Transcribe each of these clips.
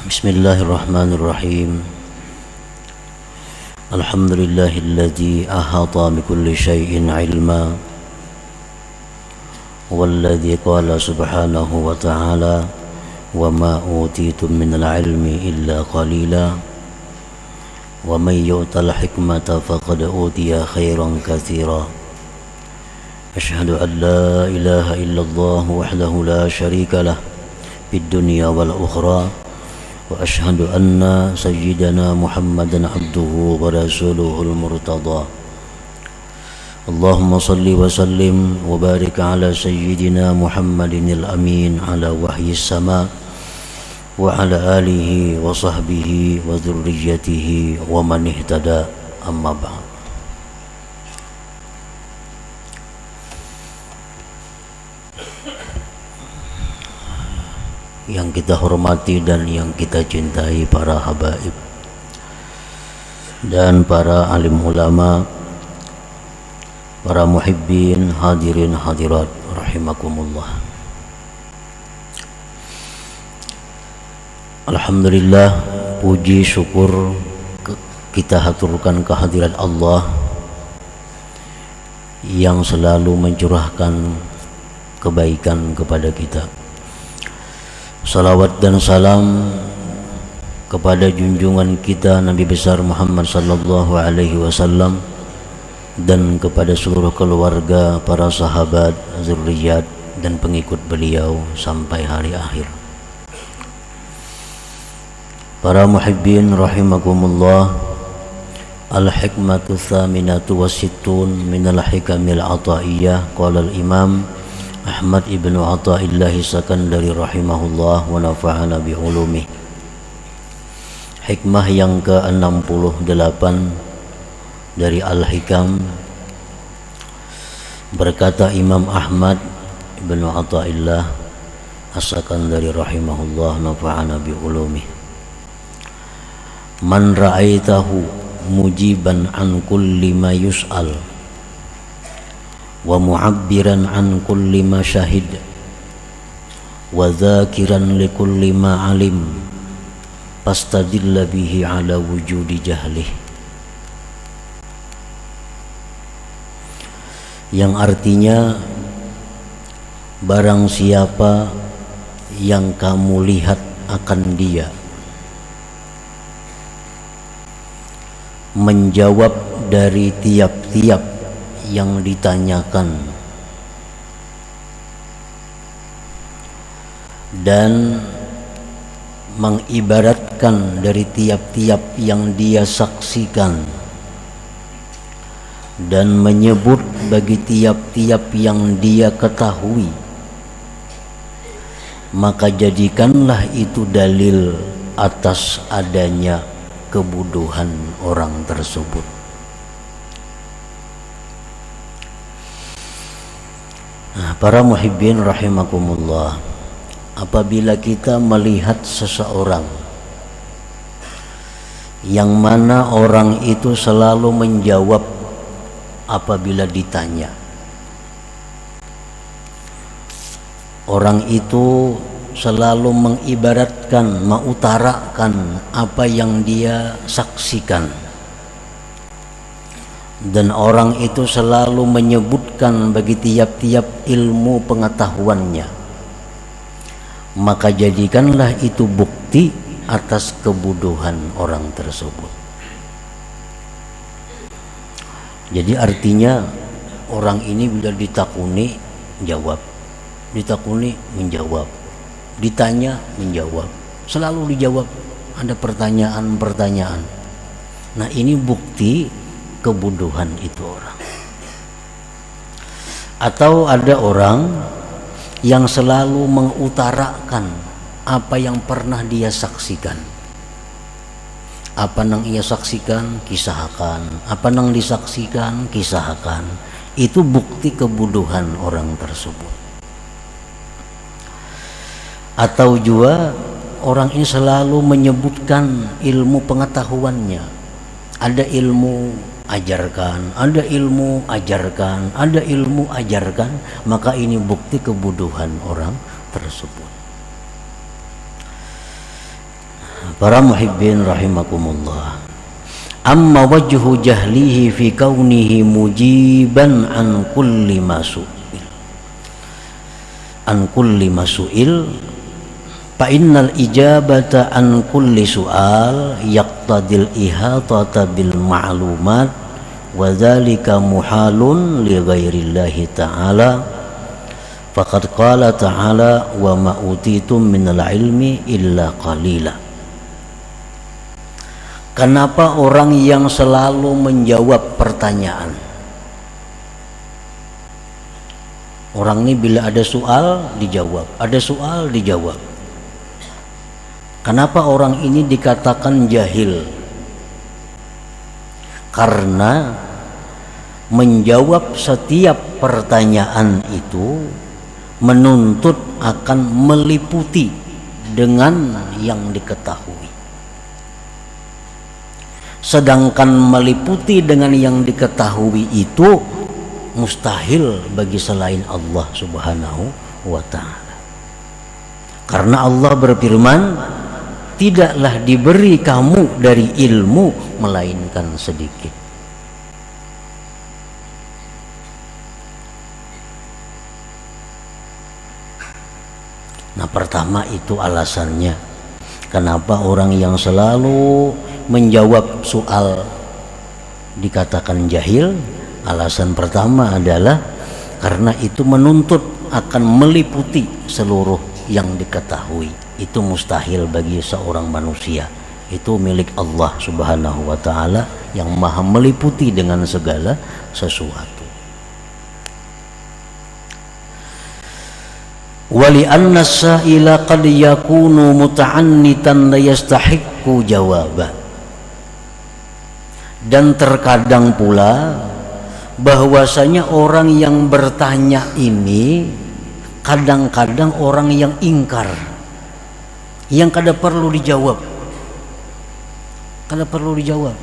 Bismillahirrahmanirrahim. Alhamdulillahilladzi ahata bikulli syai'in ilma, walladzi qala subhanahu wa ta'ala wa ma utitum minal ilmi illa qalila wa man yu'tal hikmata faqad utiya khairan katsira. Asyhadu an la ilaha illallah wahdahu la syarika lah fid dunya wal ukhra wa ashhadu anna sayyidana Muhammadan abduhu wa rasuluhul murtada. Allahumma salli wa sallim wa barik ala sayyidina Muhammadinil amin ala wahyis sama wa ala alihi wa sahbihi wa dhurriyyatihi wa man ihtada, amma ba'd. Yang kita hormati dan yang kita cintai para habaib dan para alim ulama, para muhibbin, hadirin hadirat rahimakumullah. Alhamdulillah, puji syukur kita haturkan kehadirat Allah yang selalu mencurahkan kebaikan kepada kita. Salawat dan salam kepada junjungan kita Nabi besar Muhammad sallallahu alaihi wasallam dan kepada seluruh keluarga, para sahabat, zurriyat dan pengikut beliau sampai hari akhir. Para muhibbin rahimakumullah, al-hikmatu tsaminatu wasittun minal hikamil ataiyah, qala al-imam Ahmad ibnu Athaillah Sakandari rahimahullah wa nafa'ana bi'ulumih. Hikmah yang ke-68 dari Al-Hikam, berkata Imam Ahmad ibnu Athaillah As-Sakandari rahimahullah, nafa'ana bi'ulumih. Man ra'aitahu mujiban an kulli ma yus'al wa mu'abbiran an kulli ma syahid wa dzakiran li kulli ma alim fastadilla bihi ala wujudi jahlih. Yang artinya, barang siapa yang kamu lihat akan dia menjawab dari tiap-tiap yang ditanyakan dan mengibaratkan dari tiap-tiap yang dia saksikan dan menyebut bagi tiap-tiap yang dia ketahui, maka jadikanlah itu dalil atas adanya kebodohan orang tersebut. Nah, para muhibbin rahimakumullah, apabila kita melihat seseorang yang mana orang itu selalu menjawab apabila ditanya, orang itu selalu mengibaratkan, mengutarakan apa yang dia saksikan, dan orang itu selalu menyebutkan bagi tiap-tiap ilmu pengetahuannya, maka jadikanlah itu bukti atas kebodohan orang tersebut. Jadi artinya, orang ini bila ditakuni jawab, ditakuni menjawab, ditanya menjawab, selalu dijawab, ada pertanyaan-pertanyaan. Nah, ini bukti kebodohan itu orang. Atau ada orang yang selalu mengutarakan apa yang pernah dia saksikan, apa yang ia saksikan kisahkan, apa yang disaksikan kisahkan. Itu bukti kebodohan orang tersebut. Atau juga orang ini selalu menyebutkan ilmu pengetahuannya, ada ilmu ajarkan, ada ilmu ajarkan, ada ilmu ajarkan, maka ini bukti kebodohan orang tersebut. Para muhibbin rahimakumullah. Amma wajhu jahlihi fi kaunihi mujiban an kulli masu'il. An kulli masu'il fa innal ijabata an kulli su'al yaqtadil ihatata bil ma'lumat wa dzalika muhalun li ghairillahi ta'ala. Faqad qala ta'ala wa ma utitum minal ilmi illa qalila. Kenapa orang yang selalu menjawab pertanyaan? Orang ini bila ada soal dijawab, ada soal dijawab. Kenapa orang ini dikatakan jahil? Karena menjawab setiap pertanyaan itu menuntut akan meliputi dengan yang diketahui. Sedangkan meliputi dengan yang diketahui itu mustahil bagi selain Allah Subhanahu wa ta'ala. Karena Allah berfirman, tidaklah diberi kamu dari ilmu melainkan sedikit. Nah, pertama itu alasannya kenapa orang yang selalu menjawab soal dikatakan jahil. Alasan pertama adalah karena itu menuntut akan meliputi seluruh yang diketahui. Itu mustahil bagi seorang manusia. Itu milik Allah Subhanahu wa ta'ala yang maha meliputi dengan segala sesuatu. Wali anna sa'ila qad yakunu muta'annitan la yastahiqqu jawaba. Dan terkadang pula bahwasanya orang yang bertanya ini kadang-kadang orang yang ingkar, yang kada perlu dijawab, kada perlu dijawab.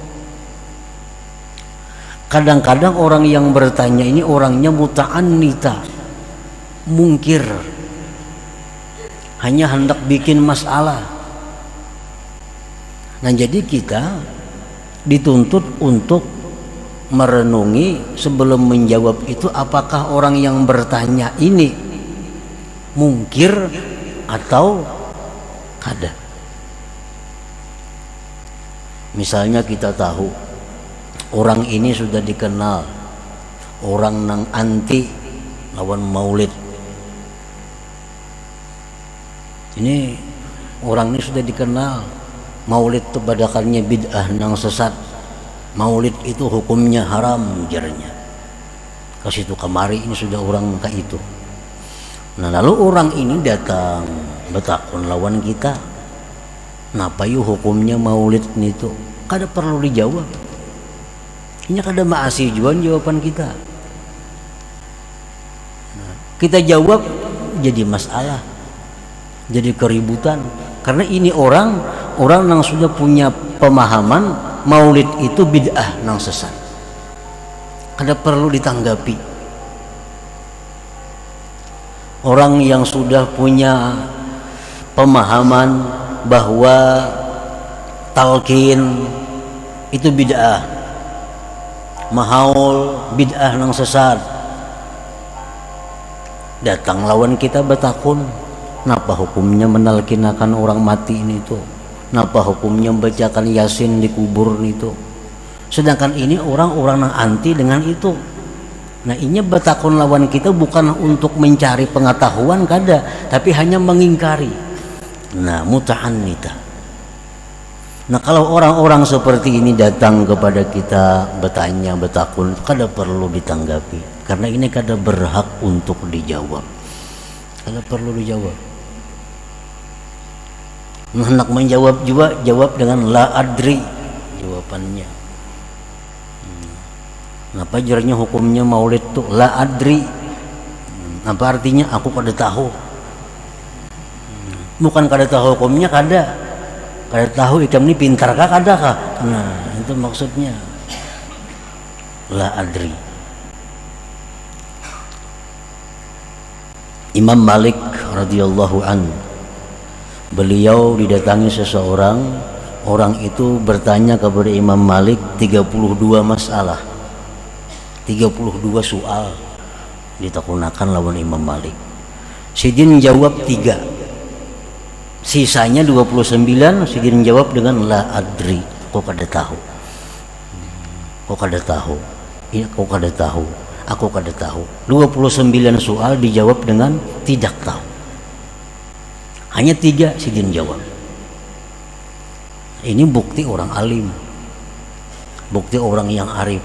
Kadang-kadang orang yang bertanya ini orangnya muta'annita, mungkir, hanya hendak bikin masalah. Nah, jadi kita dituntut untuk merenungi sebelum menjawab itu, apakah orang yang bertanya ini mungkir atau kada. Misalnya kita tahu orang ini sudah dikenal orang nang anti lawan maulid. Ini orang ini sudah dikenal maulid itu badakannya bid'ah nang sesat. Maulid itu hukumnya haram jarnya. Ke situ kemari ini sudah orang ke itu. Nah, lalu orang ini datang betakun lawan kita. Napa yuk hukumnya maulid itu? Kada perlu dijawab. Ini kada maasi juan jawaban kita. Nah, kita jawab jadi masalah, jadi keributan. Karena ini orang yang sudah punya pemahaman maulid itu bid'ah nang sesat. Kada perlu ditanggapi. Orang yang sudah punya pemahaman bahwa talqin itu bid'ah, mahaul bid'ah nang sesat, datang lawan kita betakun, napa hukumnya menalkinakan orang mati ini tuh? Napa hukumnya membacakan Yasin di kubur itu? Sedangkan ini orang-orang yang anti dengan itu. Nah, ini betakun lawan kita bukan untuk mencari pengetahuan kada, tapi hanya mengingkari. Nah, muta'annita. Nah, kalau orang-orang seperti ini datang kepada kita bertanya, betakun, kada perlu ditanggapi. Karena ini kada berhak untuk dijawab. Kada perlu dijawab. Hendak menjawab juga jawab dengan la adri jawabannya. Apa jarnya hukumnya maulid tuh la adri? Apa artinya aku kada tahu? Bukan kada tahu hukumnya, kada tahu ikam ini pintar kah kada kah? Nah, itu maksudnya la adri. Imam Malik radhiyallahu anhu Beliau didatangi seseorang, orang itu bertanya kepada Imam Malik 32 masalah, 32 soal ditakunakan lawan Imam Malik. Sidin jawab 3, sisanya 29 Sidin jawab dengan la adri, kok kada tahu, kok kada tahu, iya kok kada tahu, aku kada tahu. 29 soal dijawab dengan tidak tahu, hanya 3 Sidin jawab. Ini bukti orang alim, bukti orang yang arif,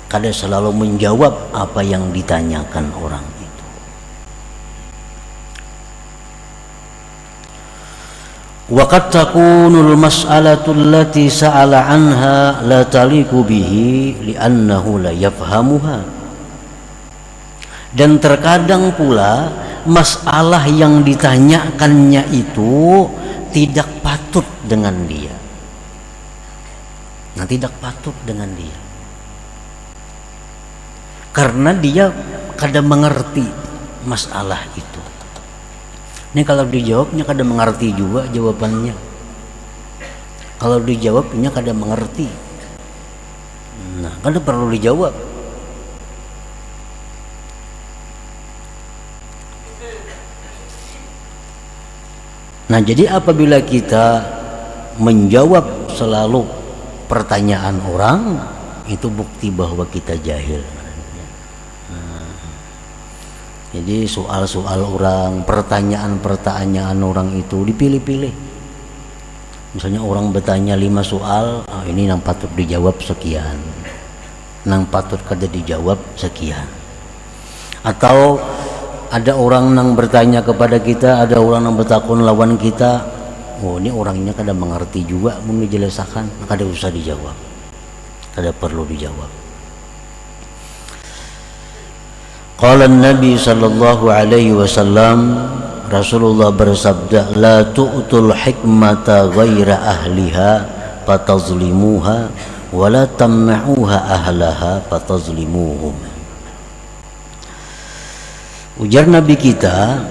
kada selalu menjawab apa yang ditanyakan orang itu. Wa qad takunul mas'alatu allati sa'ala anha la taliqu bihi li'annahu la yafhamuha. Dan terkadang pula masalah yang ditanyakannya itu tidak patut dengan dia. Nah, tidak patut dengan dia. Karena dia kadang mengerti masalah itu. Ini kalau dijawabnya kadang mengerti juga jawabannya. Kalau dijawabnya kadang mengerti. Nah, kadang perlu dijawab. Nah, jadi apabila kita menjawab selalu pertanyaan orang, itu bukti bahwa kita jahil. Nah, jadi soal-soal orang, pertanyaan-pertanyaan orang itu dipilih-pilih. Misalnya orang bertanya 5 soal, ini yang patut dijawab sekian, yang patut kada dijawab sekian. Atau ada orang yang bertanya kepada kita, ada orang yang bertakun lawan kita, oh ini orangnya kada mengerti juga, mau dijelaskan, kada usah dijawab, kada perlu dijawab. Qala Nabi sallallahu alaihi wasallam, Rasulullah bersabda, la tu'tul hikmata ghaira ahliha fatazlimuha wa la tamna'uha ahlaha fatazlimuhum. Ujar Nabi kita,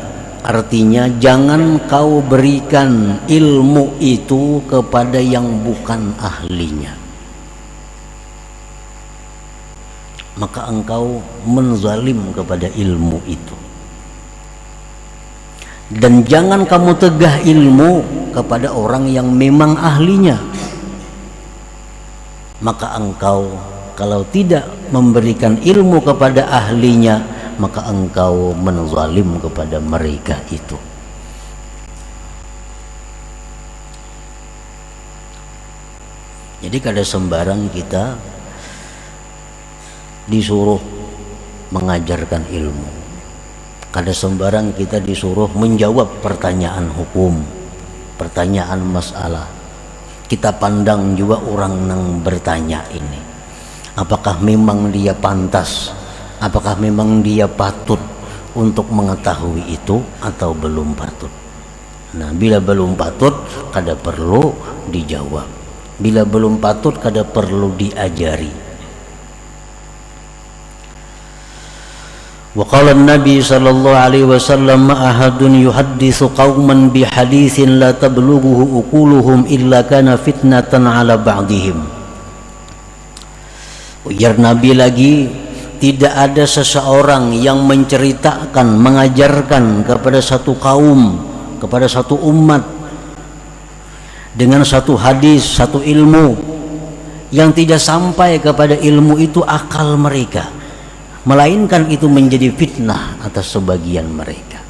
artinya jangan kau berikan ilmu itu kepada yang bukan ahlinya, maka engkau menzalim kepada ilmu itu. Dan jangan kamu tegah ilmu kepada orang yang memang ahlinya, maka engkau kalau tidak memberikan ilmu kepada ahlinya, maka engkau menzalim kepada mereka itu. Jadi kada sembarang kita disuruh mengajarkan ilmu, kada sembarang kita disuruh menjawab pertanyaan hukum, pertanyaan masalah. Kita pandang juga orang yang bertanya ini, apakah memang dia pantas, apakah memang dia patut untuk mengetahui itu atau belum patut. Nah, bila belum patut kada perlu dijawab, bila belum patut kada perlu diajari. Wa qala an-nabi sallallahu alaihi wasallam, ma ahadun yuhadditsu qauman bi haditsin la tablughuhu uquluhum illa kana fitnatan ala ba'dihim. Ujar Nabi lagi, tidak ada seseorang yang menceritakan, mengajarkan kepada satu kaum, kepada satu umat dengan satu hadis, satu ilmu yang tidak sampai kepada ilmu itu akal mereka, melainkan itu menjadi fitnah atas sebagian mereka.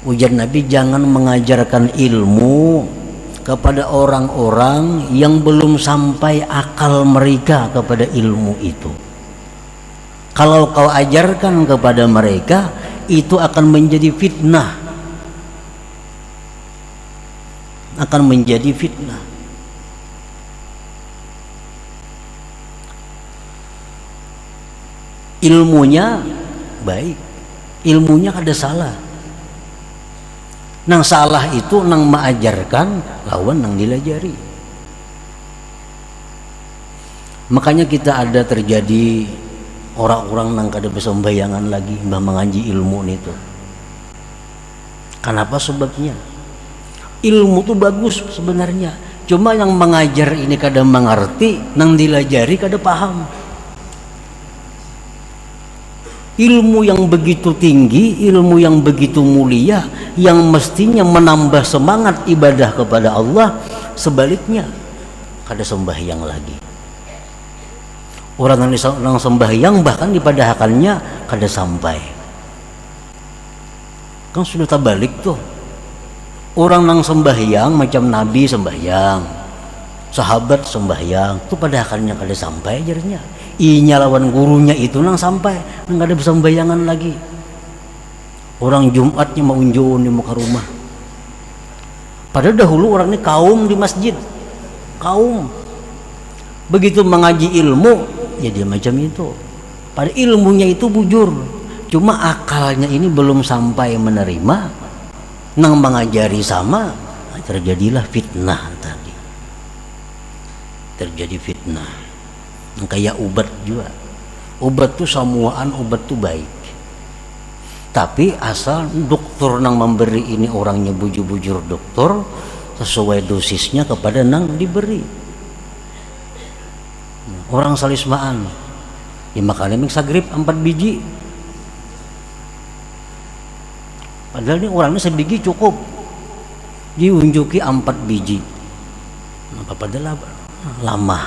Ujar Nabi, jangan mengajarkan ilmu kepada orang-orang yang belum sampai akal mereka kepada ilmu itu. Kalau kau ajarkan kepada mereka, itu akan menjadi fitnah, akan menjadi fitnah. Ilmunya baik, ilmunya kada salah. Nang salah itu nang mengajarkan lawan nang dilajari. Makanya kita ada terjadi orang-orang nang kada bisa membayangan lagi mbah mengaji ilmu itu. Kenapa sebabnya? Ilmu itu bagus sebenarnya, cuma yang mengajar ini kada mengerti, nang dilajari kada paham. Ilmu yang begitu tinggi, ilmu yang begitu mulia, yang mestinya menambah semangat ibadah kepada Allah, sebaliknya kada sembahyang lagi. Orang yang sembahyang bahkan dipadahakannya kada sampai. Kan sudah terbalik tuh. Orang nang sembahyang macam Nabi sembahyang, sahabat sembahyang, itu padahakannya kada sampai ajarnya. Inya lawan gurunya itu nang sampai, nang kada bisa sembayangan lagi. Orang Jumatnya mau unjun di muka rumah. Padahal dahulu orang ini kaum di masjid, kaum. Begitu mengaji ilmu, ya dia macam itu. Pada ilmunya itu bujur, cuma akalnya ini belum sampai menerima. Nang mengajari sama, terjadilah fitnah tadi. Terjadi fitnah. Kayak obat juga. Obat tuh samuaan, obat tuh baik. Tapi asal dokter nang memberi ini orangnya bujur-bujur dokter sesuai dosisnya kepada nang diberi. Orang salismaan, ya makanya mingsagrip 4 biji. Padahal ini orangnya sebiji cukup, diunjuki 4 biji. Apa padahal lama,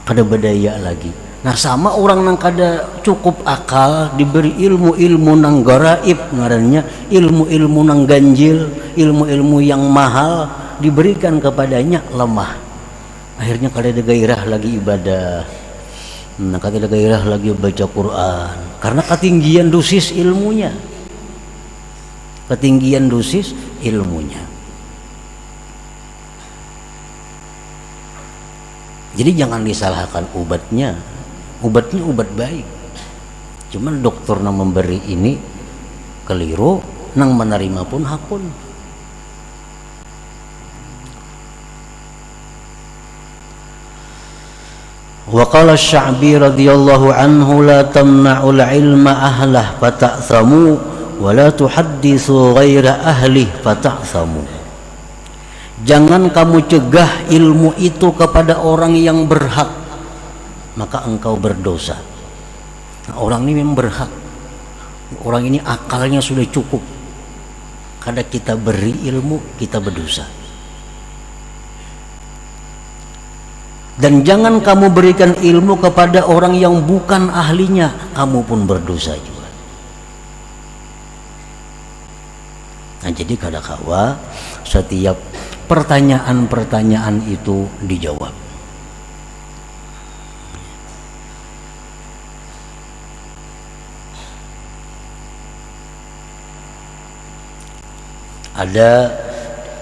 kada berdaya lagi. Nah sama orang nang kada cukup akal diberi ilmu-ilmu nang garaib ngarannya, ilmu-ilmu nang ganjil, ilmu-ilmu yang mahal diberikan kepadanya lemah. Akhirnya kada ada gairah lagi ibadah. Kada ada gairah lagi baca Quran karena ketinggian dosis ilmunya. Ketinggian dosis ilmunya. Jadi jangan disalahkan obatnya. Obatnya obat baik. Cuman dokter nang memberi ini keliru, nang menerima pun hakun. Wa qala Asy-Sya'bi radhiyallahu anhu la tamna'ul ilma ahlah fata'thamu wa la tuhadditsu ghaira ahli fata'thamu. Jangan kamu cegah ilmu itu kepada orang yang berhak, maka engkau berdosa. Nah, orang ini memang berhak. Orang ini akalnya sudah cukup. Kada kita beri ilmu, kita berdosa. Dan jangan kamu berikan ilmu kepada orang yang bukan ahlinya, kamu pun berdosa juga. Nah jadi kada kawa setiap pertanyaan-pertanyaan itu dijawab. Ada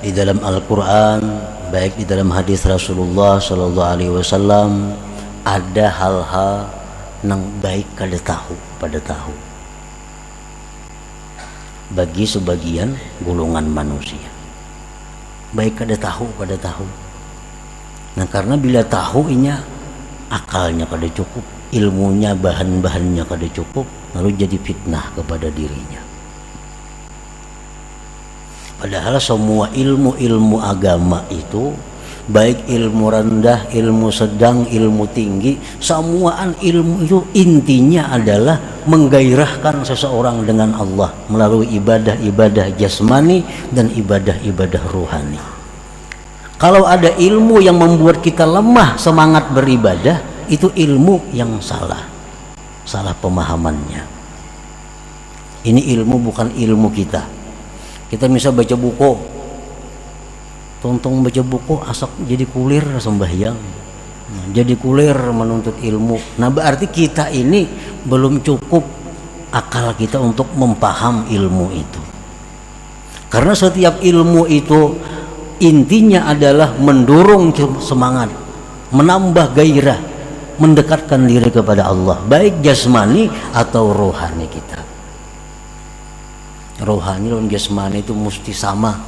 di dalam Al-Quran, baik di dalam hadis Rasulullah Sallallahu Alaihi Wasallam, ada hal-hal yang baik kada tahu pada tahu bagi sebagian golongan manusia. Baik kada tahu pada tahu. Nah karena bila tahu inya akalnya kada cukup, ilmunya bahan-bahannya kada cukup, lalu jadi fitnah kepada dirinya. Padahal semua ilmu-ilmu agama itu, baik ilmu rendah, ilmu sedang, ilmu tinggi, semuaan ilmu itu intinya adalah menggairahkan seseorang dengan Allah melalui ibadah-ibadah jasmani dan ibadah-ibadah ruhani. Kalau ada ilmu yang membuat kita lemah semangat beribadah, itu ilmu yang salah pemahamannya. Ini ilmu bukan ilmu kita. Kita bisa baca buku, tontong baca buku asak jadi kulir sembahyang, jadi kulir menuntut ilmu. Nah berarti kita ini belum cukup akal kita untuk mempaham ilmu itu. Karena setiap ilmu itu intinya adalah mendorong semangat, menambah gairah, mendekatkan diri kepada Allah, baik jasmani atau rohani kita. Rohani dan jasmani itu mesti sama,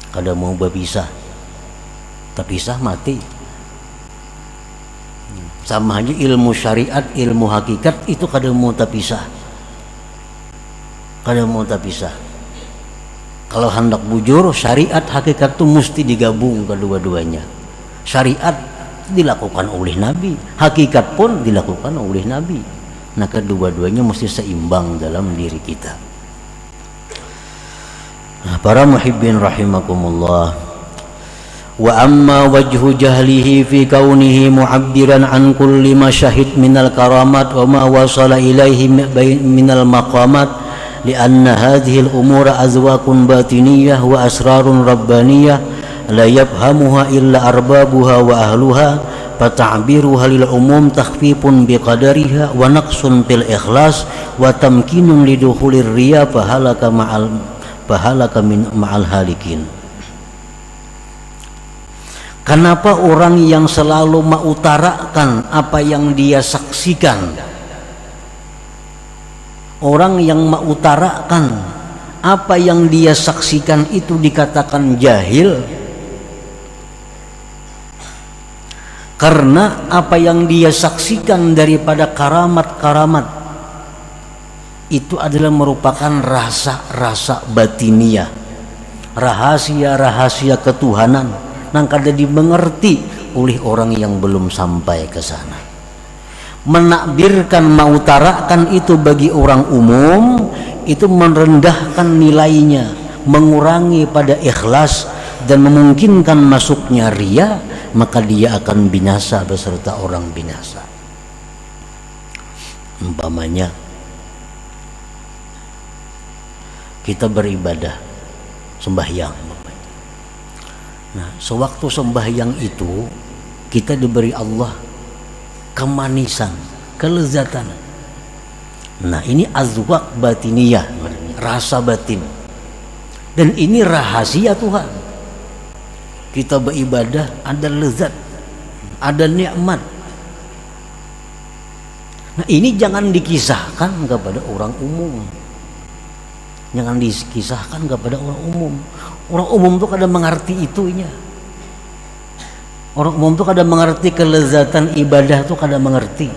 kada mau berpisah, terpisah mati. Sama aja ilmu syariat, ilmu hakikat itu kada mau terpisah, kada mau terpisah. Kalau hendak bujur, syariat hakikat itu mesti digabung kedua-duanya. Syariat dilakukan oleh Nabi, hakikat pun dilakukan oleh Nabi. Nah, kedua-duanya mesti seimbang dalam diri kita. Nah, para muhibbin rahimakumullah. Wa amma wajhu jahlihi fi kaunihi mu'abbiran an kulli ma syahid minal karamat wa ma wasala ilaihi minal maqamat lianna hadhihi al-umura azwaqun batiniyah wa asrarun rabbaniyah la yafhamuha illa arbabuha wa ahluha fata'biruha lil umum takhfifun biqadariha wa naqsun fil ikhlas wa tamkinun lidukhulir riya fahalaka ma'al halikin. Kenapa orang yang selalu mengutarakan apa yang dia saksikan, orang yang mengutarakan apa yang dia saksikan itu dikatakan jahil? Karena apa yang dia saksikan daripada karamat-karamat itu adalah merupakan rasa-rasa batiniah, rahasia-rahasia ketuhanan yang kada dimengerti oleh orang yang belum sampai ke sana. Menakbirkan, mengutarakan itu bagi orang umum itu merendahkan nilainya, mengurangi pada ikhlas dan memungkinkan masuknya riya, maka dia akan binasa beserta orang binasa. Umpamanya kita beribadah, sembahyang. Nah, sewaktu sembahyang itu kita diberi Allah kemanisan, kelezatan. Nah, ini azwaq batiniyah, rasa batin. Dan ini rahasia Tuhan. Kita beribadah ada lezat, ada nikmat. Nah, ini jangan dikisahkan kepada orang umum. Jangan dikisahkan kepada orang umum. Orang umum tuh kadang mengerti itunya. Orang umum tuh kadang mengerti kelezatan ibadah tuh kadang mengerti.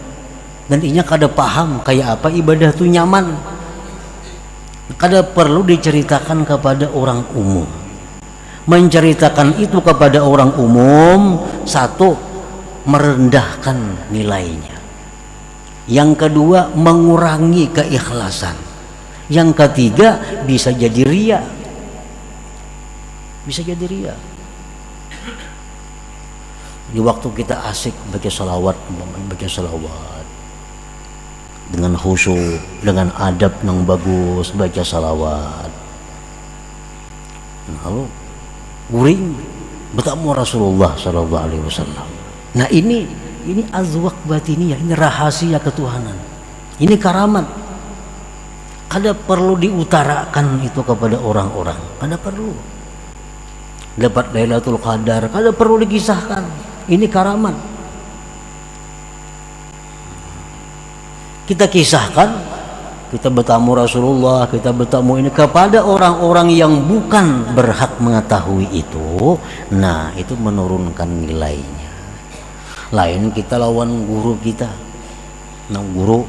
Dan inya kadang paham kayak apa ibadah tuh nyaman. Kadang perlu diceritakan kepada orang umum. Menceritakan itu kepada orang umum, satu, merendahkan nilainya. Yang kedua, mengurangi keikhlasan. Yang ketiga, bisa jadi riya. Bisa jadi riya. Di waktu kita asik baca salawat dengan khusyuk, dengan adab yang bagus baca salawat. Lalu guring bertemu Rasulullah sallallahu alaihi wasallam. Nah, ini azwaq batiniyah, ini rahasia ketuhanan. Ini karamat. Kada perlu diutarakan itu kepada orang-orang. Kada perlu. Dapat Lailatul Qadar, kada perlu dikisahkan. Ini karamat. Kita kisahkan, kita bertamu Rasulullah, kita bertamu ini kepada orang-orang yang bukan berhak mengetahui itu. Nah, itu menurunkan nilainya. Lain kita lawan guru kita. Nah, guru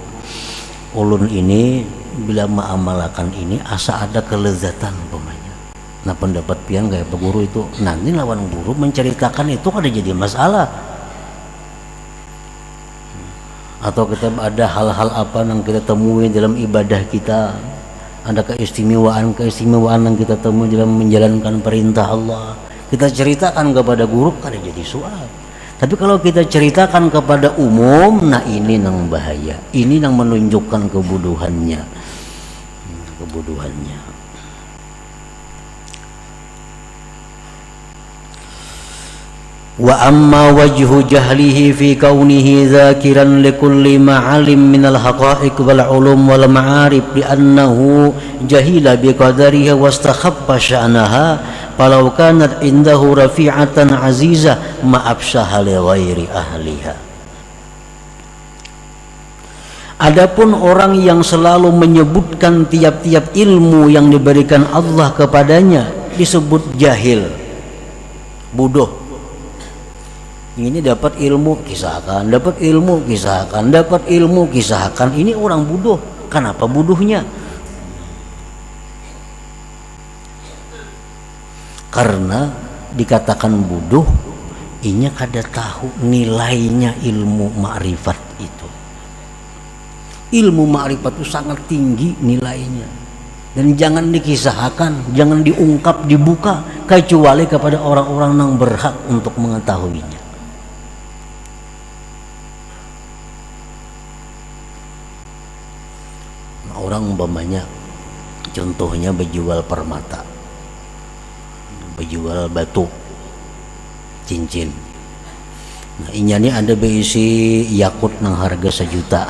ulun ini bila mengamalkan ini asa ada kelezatan umpamanya. Nah, pendapat pian kayak guru itu nanti lawan guru menceritakan itu kada jadi masalah. Atau kita ada hal-hal apa yang kita temui dalam ibadah kita, ada keistimewaan yang kita temui dalam menjalankan perintah Allah, kita ceritakan kepada guru kada jadi soal. Tapi kalau kita ceritakan kepada umum, nah ini yang bahaya, ini yang menunjukkan kebodohannya. Wa amma wajhu jahlihi fi kaunihi zakiran likulli ma'alim minal haqa'iq wal ulum wal ma'arif li'annahu jahila biqadariha wastakhabba sya'naha falau kanat indahu rafi'atan azizah ma'abshaha li ghairi ahliha. Adapun orang yang selalu menyebutkan tiap-tiap ilmu yang diberikan Allah kepadanya disebut jahil, bodoh. Ini dapat ilmu kisahkan, dapat ilmu kisahkan, dapat ilmu kisahkan. Ini orang bodoh. Kenapa bodohnya? Karena dikatakan bodoh, inya kada tahu nilainya ilmu ma'rifat itu. Ilmu ma'rifat itu sangat tinggi nilainya, dan jangan dikisahkan, jangan diungkap, dibuka kecuali kepada orang-orang yang berhak untuk mengetahuinya. Nah, orang umpamanya contohnya berjual permata, berjual batu, cincin. Nah, inya nih ada berisi yakut nang harga 1 juta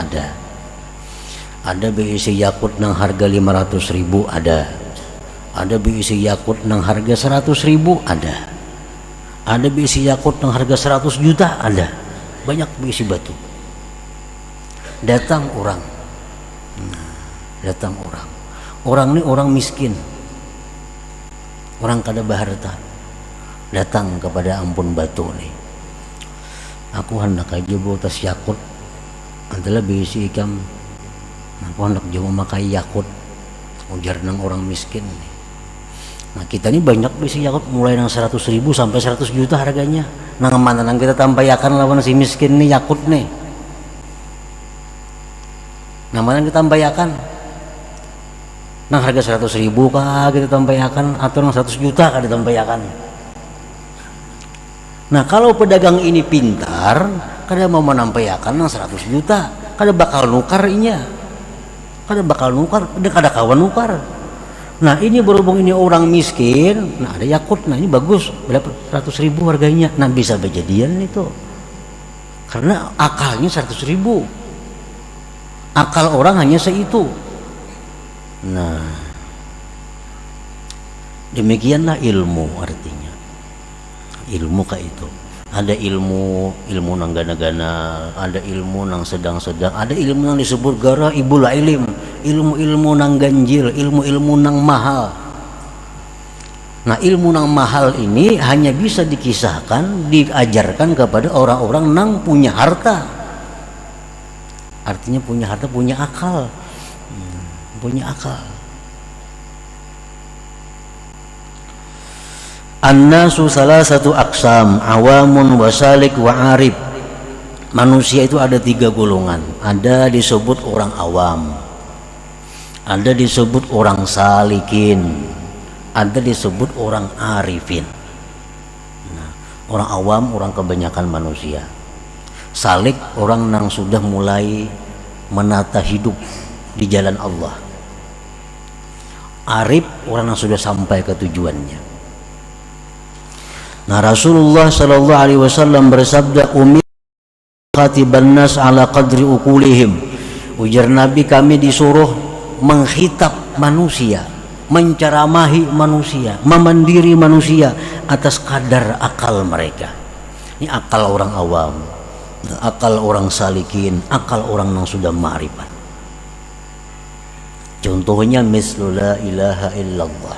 ada berisi yakut nang harga 500.000 ada berisi yakut nang harga 100.000 ada berisi yakut nang harga 100 juta banyak berisi batu. Datang orang, orang ini orang miskin, orang kada berharta, datang kepada ampun batu nih, aku hendak aja bawa tas yakut adalah berisi ikam, aku hendak jauh memakai yakut, ujar nang orang miskin nih. Nah kita ini banyak berisi yakut mulai nang 100.000 sampai 100 juta harganya. Nang mana nang kita tampayakan lawan si miskin nih yakut nih, nang mana kita tampayakan nang harga 100.000 kah kita tampayakan atau nang 100 juta kah ditampayakan. Nah kalau pedagang ini pintar, kada mau menampayakan nang 100 juta, kada bakal nukar inya, kada bakal nukar, kada kawan nukar. Nah ini berhubung ini orang miskin, nah ada yakut, nah ini bagus, berapa 100.000 harganya, nah bisa berjadian itu, karena akalnya 100.000, akal orang hanya seitu. Nah demikianlah ilmu artinya, ilmu kayak itu. Ada ilmu nang gana-gana, ada ilmu nang sedang-sedang, ada ilmu nang disebut gara ibul ilim, ilmu nang ganjil, ilmu nang mahal. Nah ilmu nang mahal ini hanya bisa dikisahkan, diajarkan kepada orang-orang nang punya harta. Artinya punya harta, punya akal, punya akal. An-nasu salasatu aqsam, awamun wasalik wa arif. Manusia itu ada 3 golongan. Ada disebut orang awam, ada disebut orang salikin, ada disebut orang arifin. Nah, orang awam orang kebanyakan manusia. Salik orang yang sudah mulai menata hidup di jalan Allah. Arif orang yang sudah sampai ke tujuannya. Nah Rasulullah sallallahu alaihi wasallam bersabda, umir khatiban nas ala qadri ukulihim. Ujar Nabi, kami disuruh menghitab manusia, menceramahi manusia, memandiri manusia atas kadar akal mereka. Ini akal orang awam, akal orang salikin, akal orang yang sudah ma'rifat. Contohnya mislu la ilaha illallah.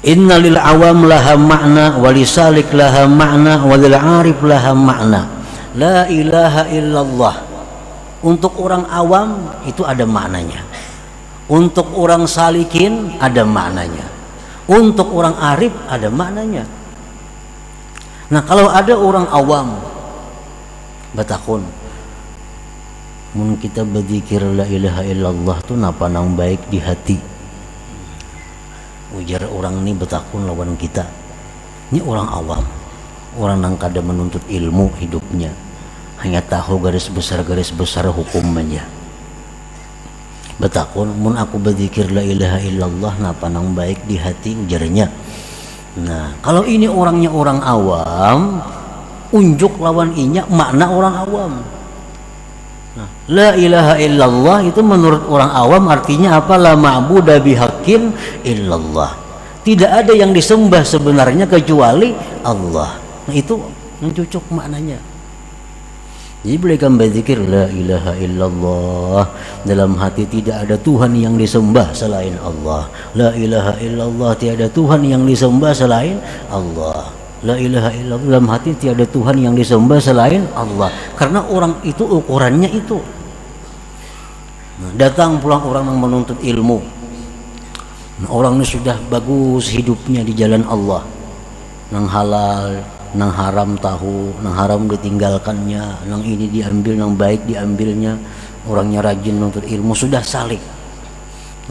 Inna lil awam laha makna, walisalik laha makna, walil arif laha makna. La ilaha illallah untuk orang awam itu ada maknanya, untuk orang salikin ada maknanya, untuk orang arif ada maknanya. Nah kalau ada orang awam batakun, mun kita berzikir la ilaha illallah tuh napa nang baik di hati. Ujar orang ini betakun lawan kita, ini orang awam, orang yang kada menuntut ilmu hidupnya, hanya tahu garis besar hukumnya. Betakun, mun aku berzikir la ilaha illallah napa nang baik di hati, ujarnya. Nah kalau ini orangnya orang awam, unjuk lawan inya makna orang awam. Nah, la ilaha illallah itu menurut orang awam artinya apa? La ma'buda bihaqqin illallah. Tidak ada yang disembah sebenarnya kecuali Allah. Nah itu mencocok maknanya. Jadi boleh kan berzikir la ilaha illallah, dalam hati tidak ada Tuhan yang disembah selain Allah. La ilaha illallah, tiada Tuhan yang disembah selain Allah. La ilaha illallah, dalam hati tiada Tuhan yang disembah selain Allah. Karena orang itu ukurannya itu. Nah, datang pulang orang yang menuntut ilmu. Orang ini sudah bagus hidupnya di jalan Allah, nang halal, nang haram tahu, nang haram ditinggalkannya, nang ini diambil, nang baik diambilnya. Orangnya rajin menuntut ilmu, sudah salik,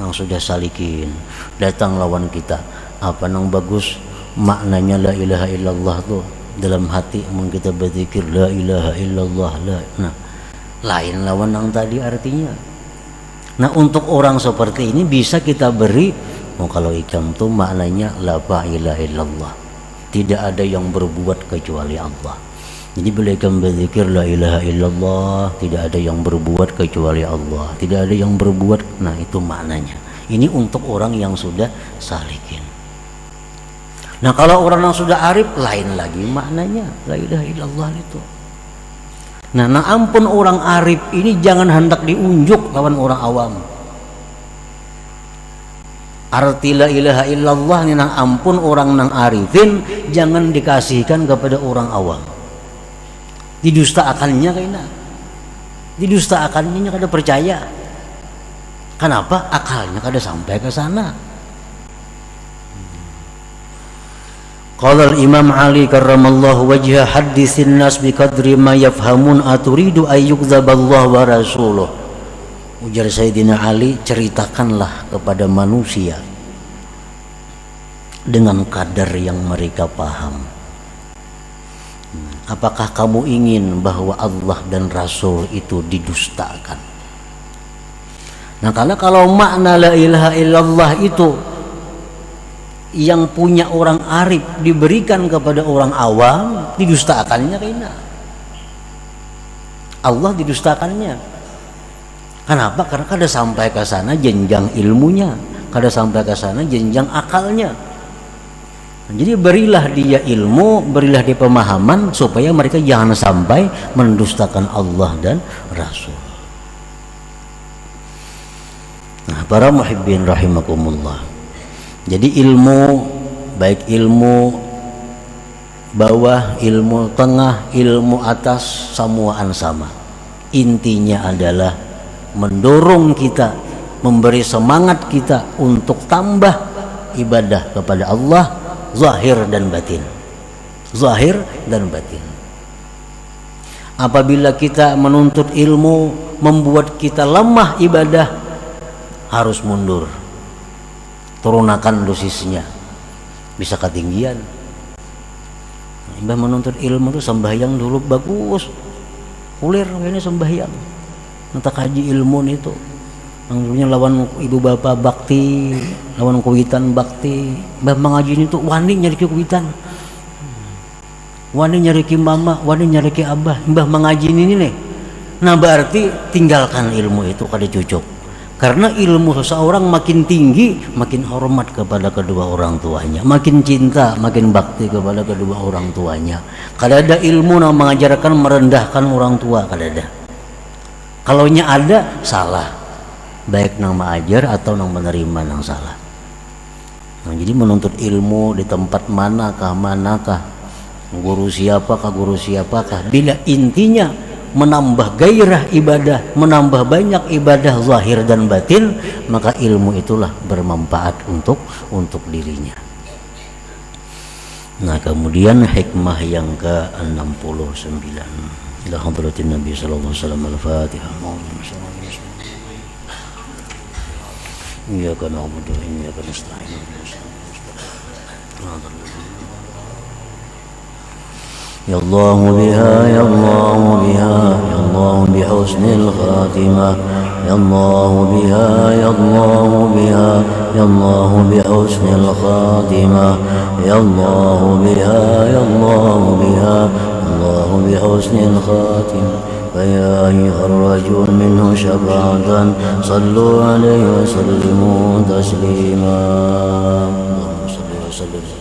nang sudah salikin. Datang lawan kita, apa nang bagus maknanya la ilaha illallah tuh dalam hati, mun kita berzikir la ilaha illallah la. Nah, lain lawan yang tadi artinya. Nah, untuk orang seperti ini bisa kita beri, kalau ikam tuh maknanya la ilaha illallah, tidak ada yang berbuat kecuali Allah. Jadi bila ikam berzikir la ilaha illallah, tidak ada yang berbuat kecuali Allah, tidak ada yang berbuat. Nah, itu maknanya. Ini untuk orang yang sudah salikin. Nah, kalau orang yang sudah arif, lain lagi maknanya la ilaha illallah itu. Nah, ampun orang arif ini jangan hendak diunjuk lawan orang awam. Arti la ilaha illallah ini ampun orang nang arifin jangan dikasihkan kepada orang awam. Didustakannya kayaknya. Didustakannya kada percaya. Kenapa? Akalnya kada sampai ke sana. Qala al-Imam Ali karramallahu wajha haditsin nas biqadri ma yafhamun aturidu ayyukzaballahu wa rasuluh. Ujar Sayyidina Ali, ceritakanlah kepada manusia dengan kadar yang mereka paham. Apakah kamu ingin bahwa Allah dan Rasul itu didustakan? Nah, kalau makna la ilaha illallah itu yang punya orang arif diberikan kepada orang awam, didustakannya kayaknya. Allah didustakannya. Kenapa? Karena kada sampai ke sana jenjang ilmunya, kada sampai ke sana jenjang akalnya. Jadi berilah dia ilmu, berilah dia pemahaman supaya mereka jangan sampai mendustakan Allah dan Rasul. Nah, para muhibbin rahimakumullah. Jadi ilmu, baik ilmu bawah, ilmu tengah, ilmu atas, semuaan sama. Intinya adalah mendorong kita, memberi semangat kita untuk tambah ibadah kepada Allah, zahir dan batin. Zahir dan batin. Apabila kita menuntut ilmu membuat kita lemah ibadah, harus mundur, turunakan dosisnya, bisa ketinggian. Mbah menuntut ilmu itu sembahyang dulu bagus, ulir ini sembahyang, nanti kaji ilmu itu. Dulunya lawan ibu bapak bakti, lawan kuitan bakti, mbah mengaji itu wani nyari kuitan, wani nyari mama, wani nyari abah, mbah mengaji ini nih. Nah, berarti tinggalkan ilmu itu kada cucuk. Karena ilmu seseorang makin tinggi, makin hormat kepada kedua orang tuanya, makin cinta, makin bakti kepada kedua orang tuanya. Kada ada ilmu yang mengajarkan merendahkan orang tua, kada ada. Kalaunya ada, salah. Baik nang mengajar atau nang menerima nang salah. Nah, jadi menuntut ilmu di tempat manakah, guru siapakah, bila intinya menambah gairah ibadah, menambah banyak ibadah zahir dan batin, maka ilmu itulah bermanfaat untuk dirinya. Nah, kemudian hikmah yang ke-69 ila hadratin Nabi sallallahu alaihi wasallam. Al-Fatihah. Iyyaka na'budu wa iyyaka nasta'in. يا الله بها يا الله بها يا الله بحسن الخاتمة يا الله بها يا الله بها يا الله بحسن الخاتمة يا الله بها يا الله بها يا الله بحسن الخاتمة فيا أيها الرجل منه شفاعة صلوا عليه وسلموا تسليما اللهم صل وسلم